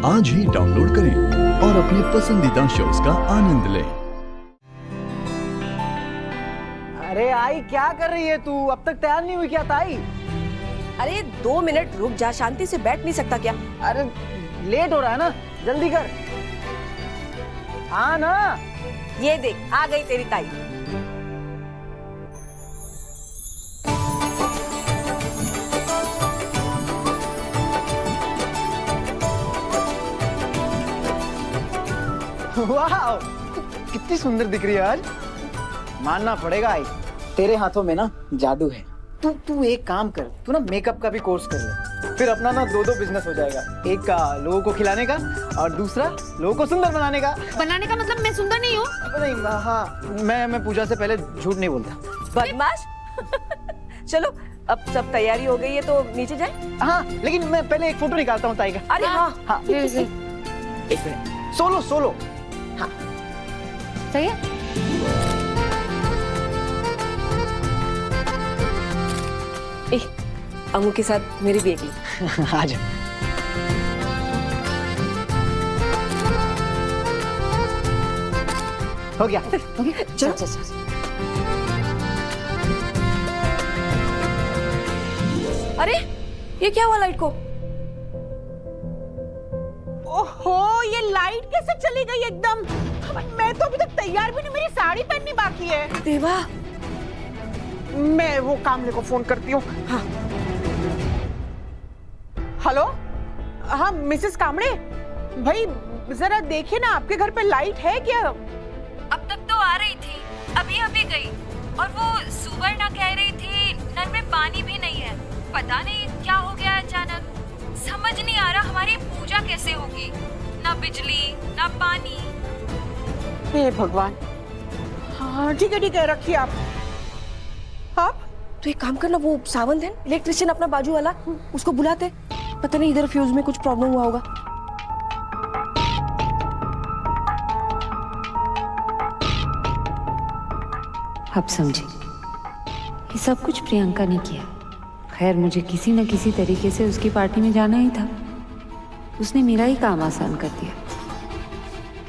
आज ही डाउनलोड करें और अपने पसंदीदा शोज का आनंद लें। अरे आई, क्या कर रही है तू? अब तक तैयार नहीं हुई क्या ताई? अरे 2 मिनट रुक जा, शांति से बैठ नहीं सकता क्या? अरे लेट हो रहा है ना, जल्दी कर। हाँ ना। ये देख, आ गई तेरी ताई। वाह, कितनी सुंदर दिख रही है आज। मानना पड़ेगा आई, तेरे हाथों में ना जादू है। तू एक काम कर, तू ना मेकअप का भी कोर्स कर ले, फिर अपना ना 2 बिजनेस हो जाएगा। एक का लोगों को खिलाने का और दूसरा लोगों को सुंदर बनाने का। बनाने का मतलब मैं सुंदर नहीं हूँ? नहीं, हाँ, मैं पूजा से पहले झूठ नहीं बोलता। बदमाश। चलो अब सब तैयारी हो गई है तो नीचे जाए। हाँ, लेकिन मैं पहले एक फोटो निकालता हूँ ताई का। अरे हाँ, हाँ, एक मिनट। सोलो। हाँ, सही है। अम्मू के साथ मेरी भी एक ली। आ जा। हो गया। चलो चलो। अरे ये क्या हुआ लाइट को? ओहो, ये लाइट कैसे चली गई एकदम? मैं तो अभी तक तैयार भी नहीं, मेरी साड़ी पहननी बाकी है। देवा, मैं वो कामले को फोन करती हूँ। हाँ। हेलो, हाँ मिसेस कामड़े, भाई जरा देखिए ना, आपके घर पे लाइट है क्या? अब तक तो आ रही थी, अभी गई। और वो सुवर्णा कह रही थी नल में पानी भी नहीं है। पता नहीं क्या हो गया अचानक, समझ नहीं आ रहा हमारी पूजा कैसे होगी। ना बिजली ना पानी। हे भगवान। हाँ ठीक है, रखिए आप। तो एक काम करना, वो सावंत है इलेक्ट्रिशियन अपना बाजू वाला, उसको बुलाते। पता नहीं इधर फ्यूज में कुछ प्रॉब्लम हुआ होगा। अब समझी, ये सब कुछ प्रियंका ने किया। खैर, मुझे किसी न किसी तरीके से उसकी पार्टी में जाना ही था। उसने मेरा ही काम आसान कर दिया।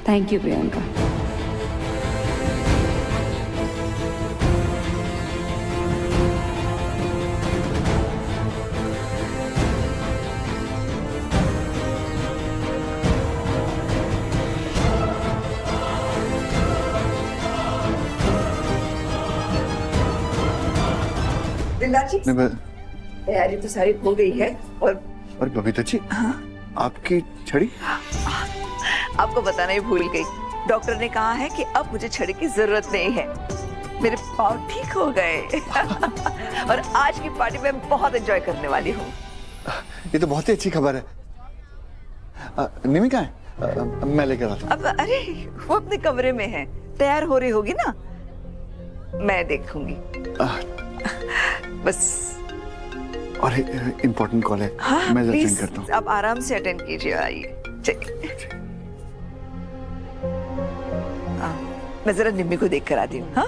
Thank you Priyanka. तैयारी तो सारी हो गई है। और बबीता जी, हाँ? आपकी छड़ी? आपको बताना ही भूल गई। डॉक्टर ने कहा है कि अब मुझे छड़ी की जरूरत नहीं है। मेरे पाँव ठीक हो गए। और आज की पार्टी में बहुत एंजॉय करने वाली हूँ। ये तो बहुत ही अच्छी खबर है। निमी कहाँ है? मैं लेकर आता हूँ। अब अरे वो अपने कमरे में है, तैयार हो रही होगी ना, मैं देखूंगी। बस। और इम्पोर्टेंट कॉल है। हाँ, मैं अटेंड करता हूँ। आप आराम से अटेंड कीजिए। आइए, मैं जरा निम्मी को देख कर आती हूँ। हाँ,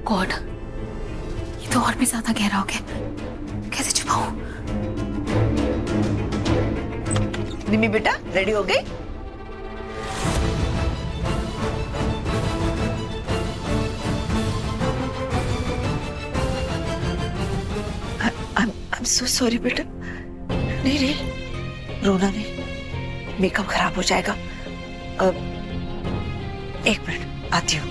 गॉड, ये तो और भी ज्यादा गहरा हो गया। कैसे छुपाऊं? निम्मी बेटा, रेडी हो गई? I'm so sorry बेटा। नहीं, रोना नहीं, मेकअप खराब हो जाएगा। एक मिनट, आती हूँ।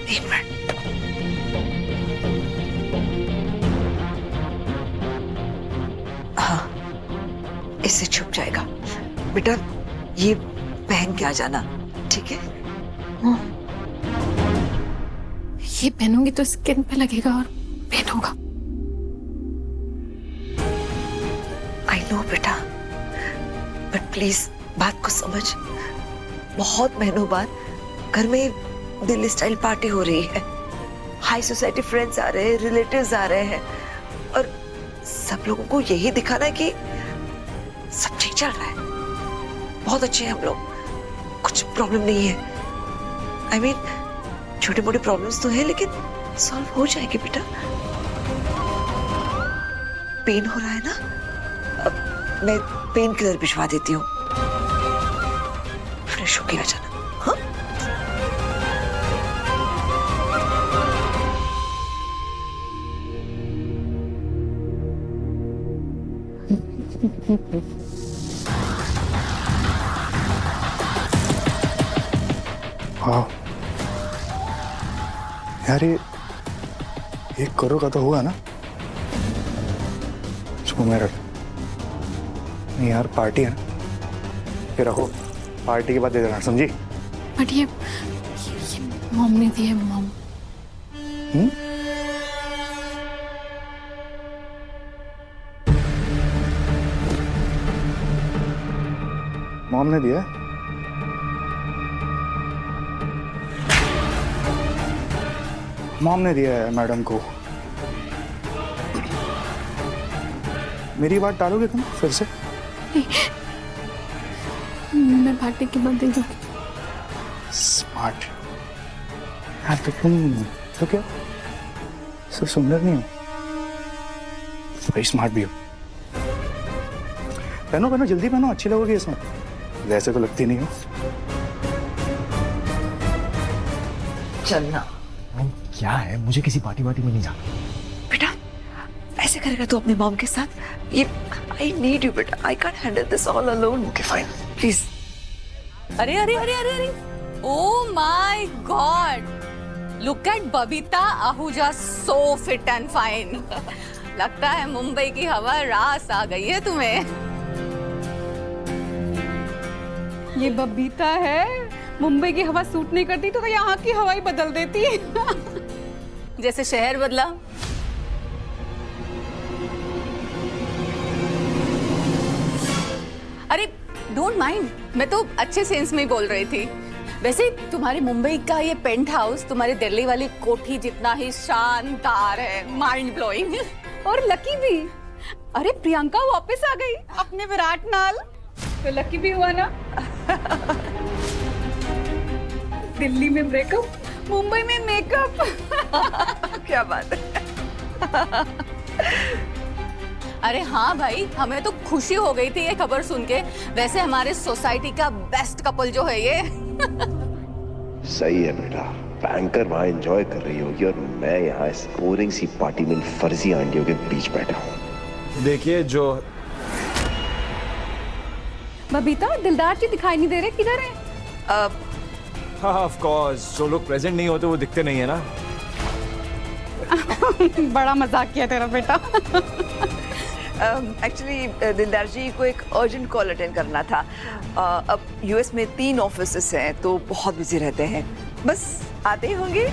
एक मिनट। हाँ, इससे छुप जाएगा। बेटा ये पहन के आ जाना, ठीक है? ये पहनूंगी तो स्किन पे लगेगा और पेन होगा। आई नो बेटा, बट प्लीज बात को समझ। बहुत महीनों बाद घर में दिल्ली स्टाइल पार्टी हो रही है। हाई सोसाइटी फ्रेंड्स आ रहे हैं, रिलेटिव्स आ रहे हैं, और सब लोगों को यही दिखाना है कि सब ठीक चल रहा है, बहुत अच्छे हैं हम लोग, कुछ प्रॉब्लम नहीं है। आई मीन छोटे मोटे प्रॉब्लम्स तो है लेकिन सॉल्व हो जाएगी बेटा। पेन हो रहा है ना, अब मैं पेन किलर भिजवा देती हूँ, फ्रेश होके आ जाना। हाँ वाह यार, ये 1 करोड़ का तो हुआ ना। इसको मैं रख, नहीं यार पार्टी है ना, ये रखो, पार्टी के बाद दे देना, समझी? बट ये मॉम ने दी है, मॉम। मॉम ने दिया? मॉम ने दिया है मैडम को। मेरी बात टालोगे तुम फिर से? मैं पार्टी के बाद दे दूंगी। स्मार्ट यार, तो तुम तो क्या सिर्फ सुंदर नहीं हो, भाई स्मार्ट भी हो। पहनो पहनो, जल्दी पहनो, अच्छी लगोगी इसमें, वैसे तो लगती नहीं हो। चलना क्या है, मुझे किसी पार्टी वार्टी में नहीं जाना। बेटा, ऐसे करेगा तू अपने मॉम के साथ? ये आई नीड यू बेटा, I can't handle this all alone. Okay fine, please. अरे अरे अरे अरे अरे, oh my God, look at Babita Ahuja, so fit and fine. लगता है मुंबई की हवा रास आ गई है तुम्हें। ये बबीता है, मुंबई की हवा सूट नहीं करती तो यहाँ की हवा ही बदल देती। जैसे शहर बदला। अरे डोंट माइंड, मैं तो अच्छे सेंस में ही बोल रही थी। वैसे तुम्हारे मुंबई का ये पेंट हाउस तुम्हारी दिल्ली वाली कोठी जितना ही शानदार है, माइंड ब्लोइंग। और लकी भी। अरे प्रियंका वापस आ गई अपने विराट नाल, तो लकी भी हुआ ना। दिल्ली में ब्रेकअप, मुंबई में मेकअप। क्या बात है। अरे हाँ भाई, हमें तो खुशी हो गई थी ये खबर सुन के। वैसे हमारे सोसाइटी का बेस्ट कपल जो है ये। सही है बेटा, बैंकर वहां एंजॉय कर रही होगी और मैं यहाँ इस बोरिंग सी पार्टी में फर्जी आंटियों के बीच बैठा हूँ। देखिए जो बबीता, दिलदार जी दिखाई नहीं दे रहे, किधर है? हाँ ऑफ कोर्स, जो लोग प्रेजेंट नहीं होते वो दिखते नहीं है ना। बड़ा मजाक किया तेरा बेटा। एक्चुअली दिलदार जी को एक अर्जेंट कॉल अटेंड करना था। अब यूएस में 3 ऑफिसेस हैं तो बहुत बिजी रहते हैं, बस आते ही होंगे।